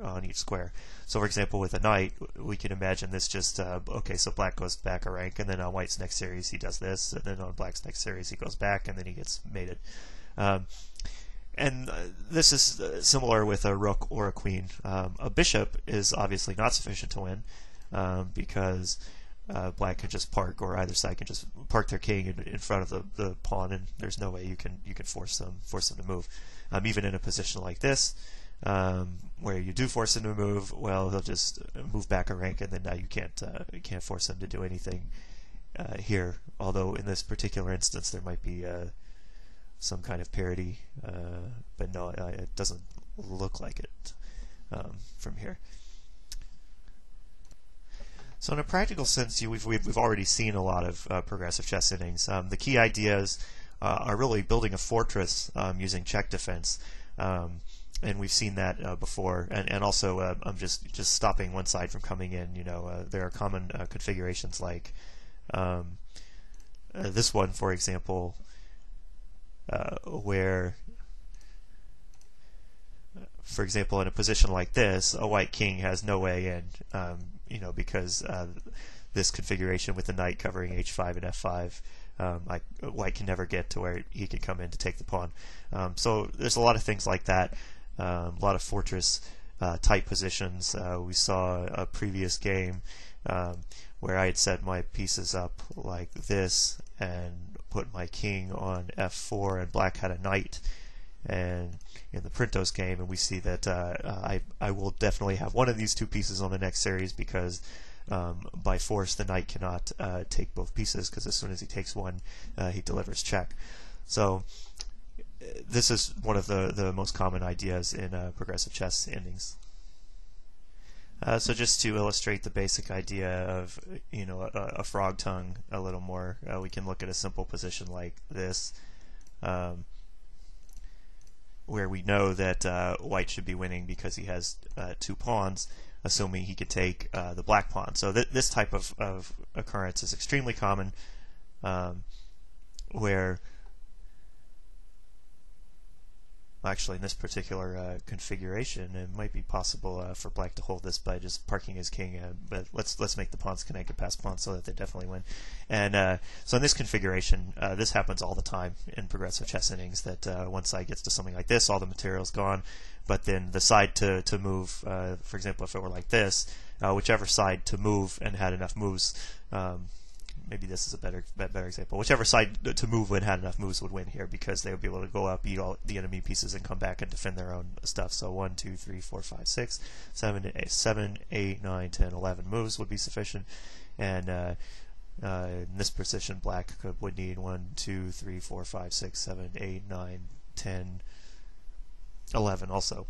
on each square. So for example, with a knight, we can imagine this just, okay, so black goes back a rank, and then on white's next series he does this, and then on black's next series he goes back, and then he gets mated. And this is similar with a rook or a queen. A bishop is obviously not sufficient to win, because black can just park, or either side can just park their king in front of the pawn, and there's no way you can force them to move. Even in a position like this, where you do force them to move, well, they'll just move back a rank, and then now you can't force them to do anything here. Although in this particular instance, there might be some kind of parity, but no, it doesn't look like it from here. So in a practical sense, we've already seen a lot of progressive chess innings. The key ideas are really building a fortress using check defense, and we've seen that before. And also, I'm just stopping one side from coming in. There are common configurations like this one, for example, where, for example, in a position like this, a white king has no way in. Because this configuration with the knight covering h5 and f5, white can never get to where he can come in to take the pawn. So there's a lot of things like that, a lot of fortress type positions. We saw a previous game where I had set my pieces up like this and put my king on f4, and black had a knight. And in the Printos game, and we see that I will definitely have one of these two pieces on the next series, because by force the knight cannot take both pieces, because as soon as he takes one, he delivers check. So this is one of the most common ideas in progressive chess endings. So just to illustrate the basic idea of a frog tongue a little more, we can look at a simple position like this, where we know that white should be winning because he has two pawns, assuming he could take the black pawn. So this type of occurrence is extremely common, where actually in this particular configuration it might be possible for black to hold this by just parking his king, but let's make the pawns connected past pawns so that they definitely win. And so in this configuration, this happens all the time in progressive chess innings, that one side gets to something like this, all the material's gone, but then the side to move, for example, if it were like this, whichever side to move and had enough moves, maybe this is a better example. Whichever side to move and had enough moves would win here, because they would be able to go up, eat all the enemy pieces, and come back and defend their own stuff. So 1, 2, 3, 4, 5, 6, 7, 8, 9, 10, 11 moves would be sufficient. And in this position, black would need 1, 2, 3, 4, 5, 6, 7, 8, 9, 10, 11 also.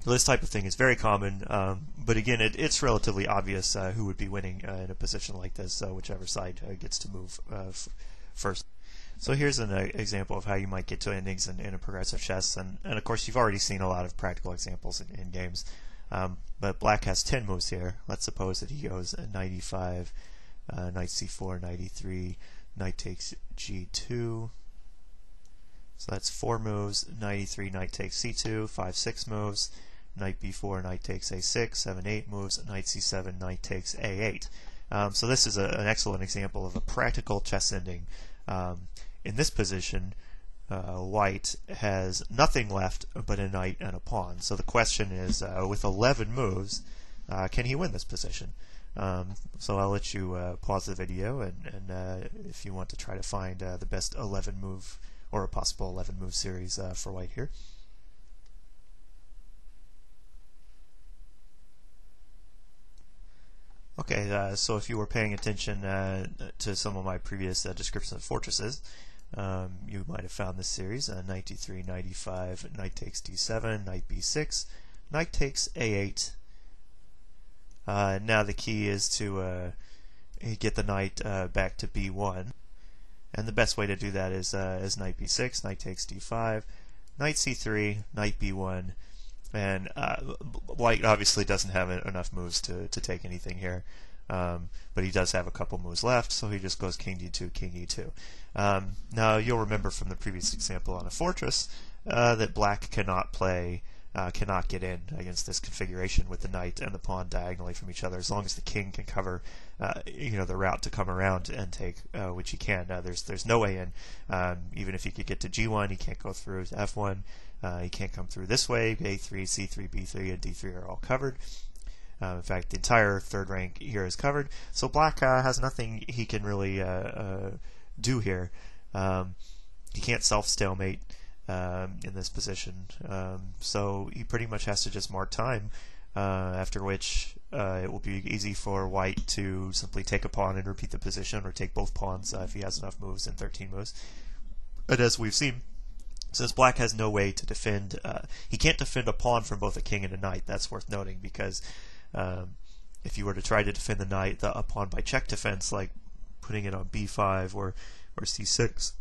This type of thing is very common, but again, it's relatively obvious who would be winning in a position like this, whichever side gets to move first. So here's an example of how you might get to endings in a progressive chess, and of course you've already seen a lot of practical examples in games, but black has 10 moves here. Let's suppose that he goes knight e5, knight c4, knight e3, knight takes g2. So that's 4 moves. Knight e3, knight takes c2, 5, 6 moves. Knight b4, knight takes a6, 7, 8 moves. Knight c7, knight takes a8. So this is an excellent example of a practical chess ending. In this position, white has nothing left but a knight and a pawn. So the question is, with 11 moves, can he win this position? So I'll let you pause the video, and if you want to try to find the best 11 move, or a possible 11 move series for white here. Okay, so if you were paying attention to some of my previous descriptions of fortresses, you might have found this series: knight d3, knight e5, knight takes d7, knight b6, knight takes a8. Now the key is to get the knight back to b1, and the best way to do that is knight b6, knight takes d5, knight c3, knight b1, and white obviously doesn't have enough moves to take anything here, but he does have a couple moves left, so he just goes king d2, king e2. Now you'll remember from the previous example on a fortress that black cannot play cannot get in against this configuration with the knight and the pawn diagonally from each other. As long as the king can cover, the route to come around and take, which he can. There's no way in. Even if he could get to g1, he can't go through to f1. He can't come through this way. a3, c3, b3, and d3 are all covered. In fact, the entire third rank here is covered. So black has nothing he can really do here. He can't self-stalemate in this position. So he pretty much has to just mark time, after which it will be easy for white to simply take a pawn and repeat the position, or take both pawns if he has enough moves in 13 moves. But as we've seen, since black has no way to defend, he can't defend a pawn from both a king and a knight. That's worth noting, because if you were to try to defend the knight, a pawn by check defense, like putting it on b5 or c6,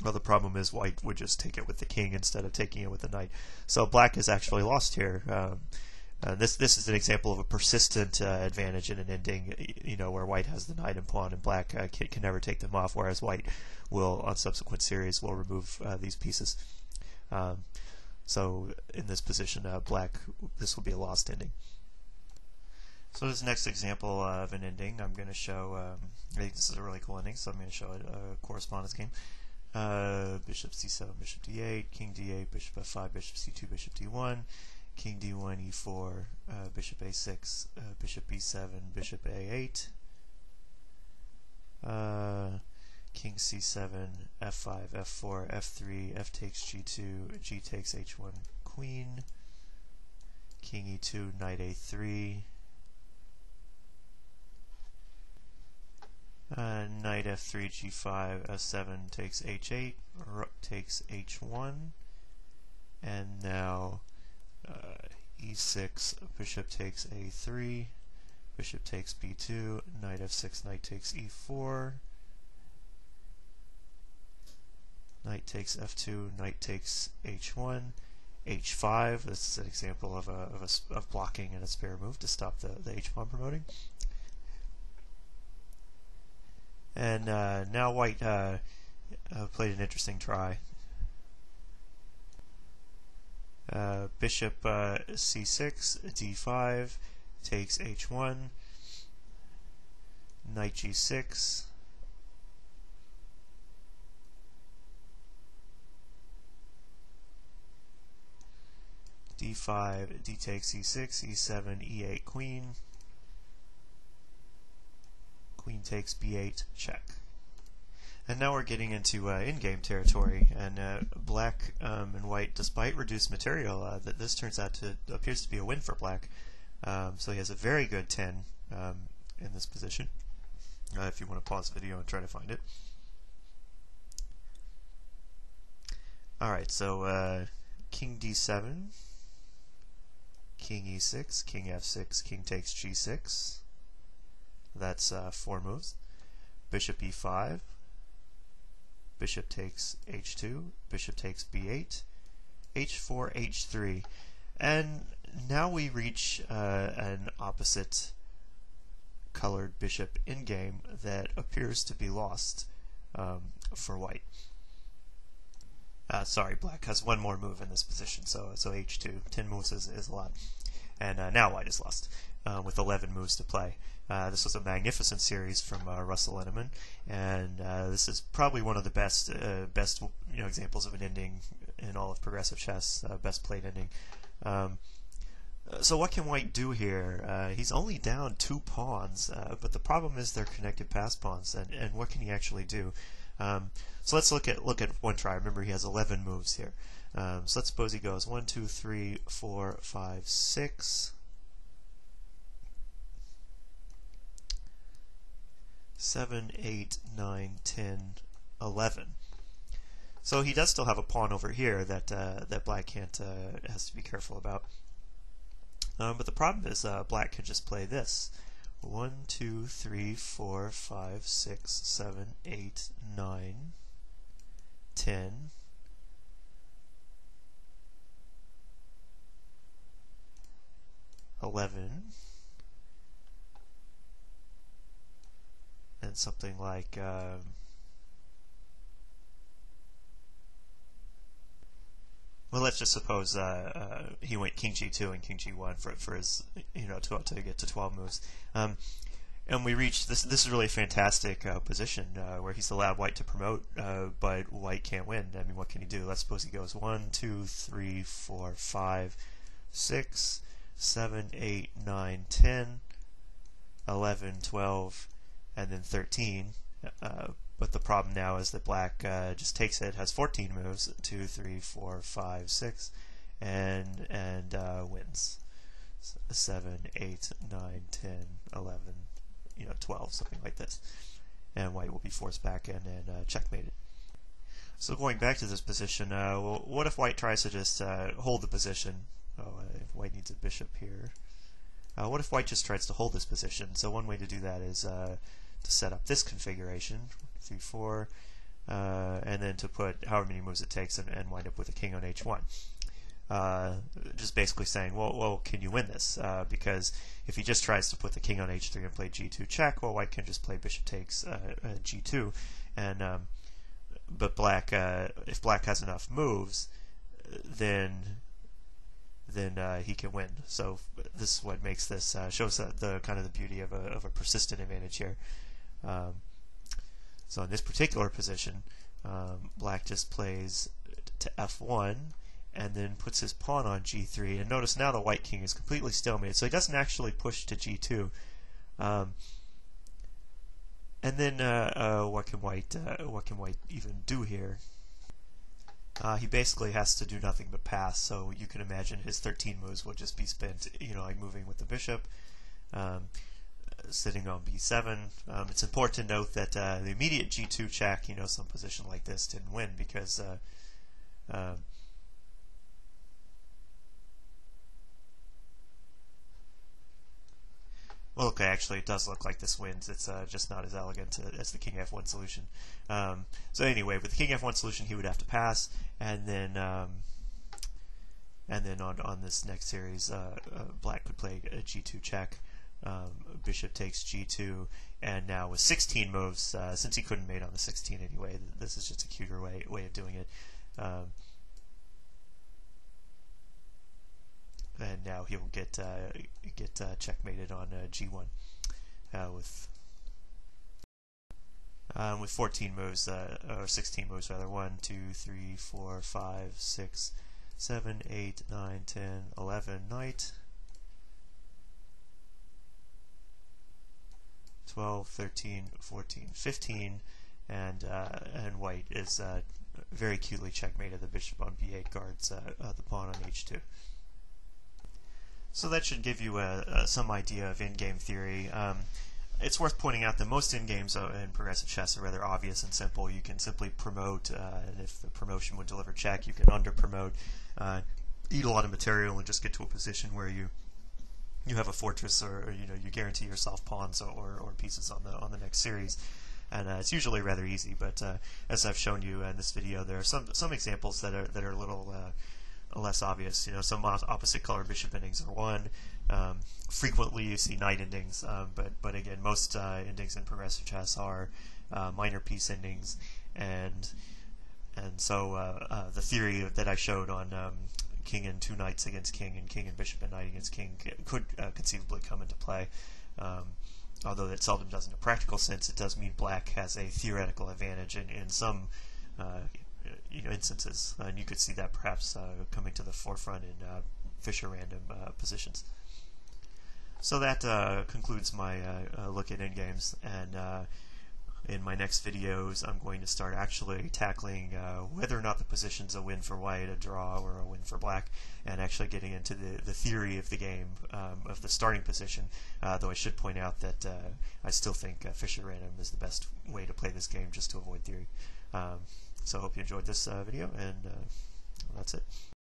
well, the problem is white would just take it with the king instead of taking it with the knight. So black is actually lost here. This is an example of a persistent advantage in an ending, where white has the knight and pawn, and black can never take them off, whereas white will, on subsequent series, will remove these pieces. So in this position, this will be a lost ending. So this next example of an ending, I'm going to show, I think this is a really cool ending, so I'm going to show a correspondence game. Bishop c7, bishop d8, king d8, bishop f5, bishop c2, bishop d1, king d1, e4, bishop a6, bishop b7, bishop a8, king c7, f5, f4, f3, f takes g2, g takes h1, queen, king e2, knight a3, knight f3, g5, f7 takes h8, rook takes h1, and now e6, bishop takes a3, bishop takes b2, knight f6, knight takes e4, knight takes f2, knight takes h1, h5. This is an example of blocking and a spare move to stop the h-pawn promoting. And now white played an interesting try. Bishop c6, d5, takes h1, knight g6, d5, d takes e6, e7, e8, queen, queen takes b8, check. And now we're getting into in-game territory, and black and white, despite reduced material, that this turns out to appears to be a win for black. So he has a very good 10 in this position. If you want to pause the video and try to find it. Alright, so king d7, king e6, king f6, king takes g6. That's 4 moves. Bishop e5, bishop takes h2, bishop takes b8, h4, h3. And now we reach an opposite colored bishop in game that appears to be lost for white. Sorry, black has one more move in this position, so h2. 10 moves is a lot. And now white is lost with 11 moves to play. This was a magnificent series from Russell Enneman, and this is probably one of the best examples of an ending in all of progressive chess, best played ending. So what can white do here? He's only down 2 pawns, but the problem is they're connected pass pawns, and what can he actually do? So let's look at one try. Remember, he has 11 moves here. So let's suppose he goes 1, 2, 3, 4, 5, 6. 7, 8, 9, 10, 11. So he does still have a pawn over here that black has to be careful about. But the problem is black can just play this. 1, 2, 3, 4, 5, 6, 7, 8, 9, 10, 11, and something like well, let's just suppose he went king g2 and king g1 for his to get to 12 moves. And we reach this. This is really a fantastic position where he's allowed white to promote, but white can't win. I mean, what can he do? Let's suppose he goes 1, 2, 3, 4, 5, 6, 7, 8, 9, 10, 11, 12, and then 13. But the problem now is that black just takes it, has 14 moves, 2, 3, 4, 5, 6, and wins. 7, 8, 9, 10, 11, 12, something like this. And white will be forced back in and checkmated. So going back to this position, well, what if white tries to just hold the position? White needs a bishop here. What if white just tries to hold this position? So one way to do that is to set up this configuration, 3, 4, and then to put however many moves it takes and wind up with a king on h1. Just basically saying, well, can you win this? Because if he just tries to put the king on h3 and play g2 check, well, white can just play bishop takes g2, and but black, if black has enough moves, then he can win. So this is what makes this shows the kind of the beauty of a persistent advantage here. So in this particular position, black just plays to f1 and then puts his pawn on g3. And notice now the white king is completely stalemated, so he doesn't actually push to g2. And then what can white even do here? He basically has to do nothing but pass. So you can imagine his 13 moves will just be spent, like moving with the bishop, sitting on b7. It's important to note that the immediate g2 check, some position like this didn't win because well, okay, actually it does look like this wins. It's just not as elegant as the king f1 solution. So anyway, with the king f1 solution, he would have to pass, and then on this next series, black could play a g2 check. Bishop takes g2, and now with 16 moves, since he couldn't mate on the 16 anyway, this is just a cuter way of doing it. And now he'll get checkmated on g1 with 14 moves, or 16 moves rather. 1, 2, 3, 4, 5, 6, 7, 8, 9, 10, 11. Knight. 12, 13, 14, 15, and white is very cutely checkmated. The bishop on b8 guards the pawn on h2. So that should give you some idea of endgame theory. It's worth pointing out that most endgames in progressive chess are rather obvious and simple. You can simply promote, and if the promotion would deliver check, you can under-promote, eat a lot of material, and just get to a position where you have a fortress, or you guarantee yourself pawns or pieces on the next series. And it's usually rather easy. But as I've shown you in this video, there are some examples that are a little less obvious. Some opposite color bishop endings are one. Frequently you see knight endings, but again, most endings in progressive chess are minor piece endings, and so the theory that I showed on king and two knights against king and king and bishop and knight against king could conceivably come into play. Although it seldom does in a practical sense, it does mean black has a theoretical advantage in some instances, and you could see that perhaps coming to the forefront in Fisher random positions. So that concludes my look at endgames, and in my next videos I'm going to start actually tackling whether or not the position's a win for white, a draw, or a win for black, and actually getting into the theory of the game, of the starting position, though I should point out that I still think Fisher random is the best way to play this game, just to avoid theory. So I hope you enjoyed this video, and that's it.